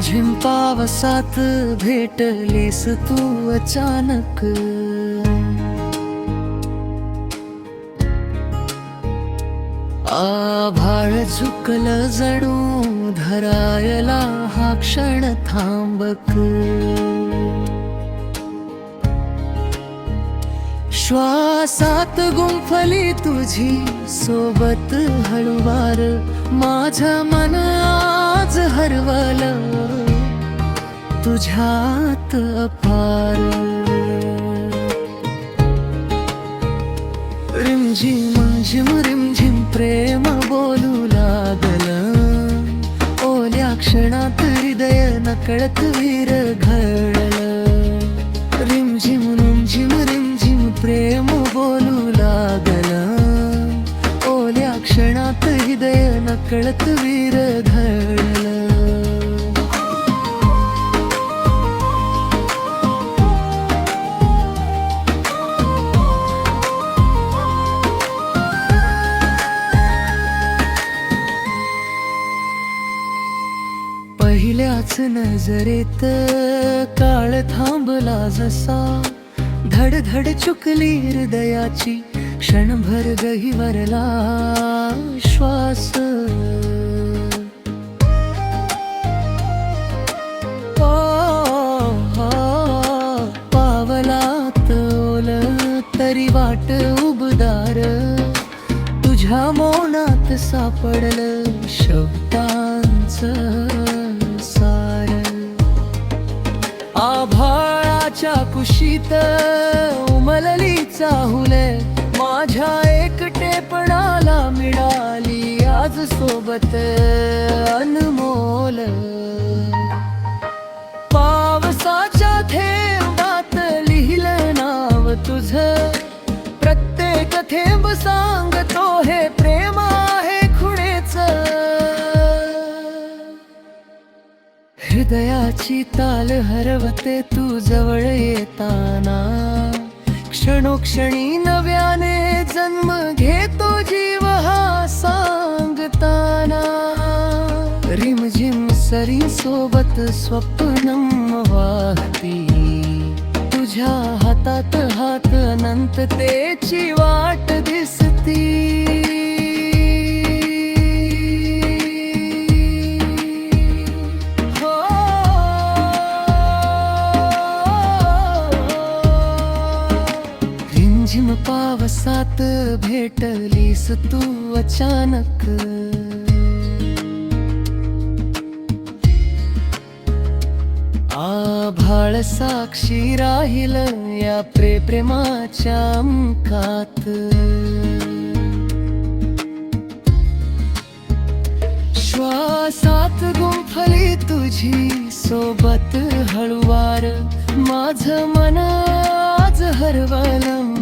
रिमझिम पावसात भेटलीस तू अचानक. आभाळ झुकलं जणू धरायला हा क्षण थांबक. श्वासात गुंफली तुझी सोबत हळुवार. माझं मन आज हरवलं तुझ्यात अपार. रिमझिम झिम रिमझिम प्रेम बोलू लागलं. ओल्या क्षणात हृदय नकळत विरघळलं. रिमझिम रिमझिम रिमझिम प्रेम बोलू लागलं. ओल्या क्षणात हृदय नकळत विरघळलं. पहिल्याच नजरेत काळ थांबला जसा. धडधड चुकली हृदयाची क्षणभर गहिवरला श्वास. पावलात ओल तरी वाट उबदार. तुझ्या मौनात सापडलं शब्दांचं सार. आभाळाच्या कुशीत उमलली चाहुले. माझ्या एकटेपणाला मिळाली आज सोबत अनमोल. पावसाच्या थेंबात लिहिलं नाव तुझं. प्रत्येक थेंब सांगतो हे प्रेम आहे खुणेचं. हृदयाची ताल हरवते तू जवळ येताना. क्षणोक्षणी नव्याने जन्म घेतो जीव हा सांगताना. रिमझिम सरी सोबत स्वप्नम वाहती. तुझ्या हातात हात अनंततेची वाट दिसती. रिमझिम पावसात भेटलीस तू अचानक. आभाळ साक्षी राहील या प्रेमाच्या अंकात. श्वासात गुंफली तुझी सोबत हळुवार. माझं मन आज हरवलं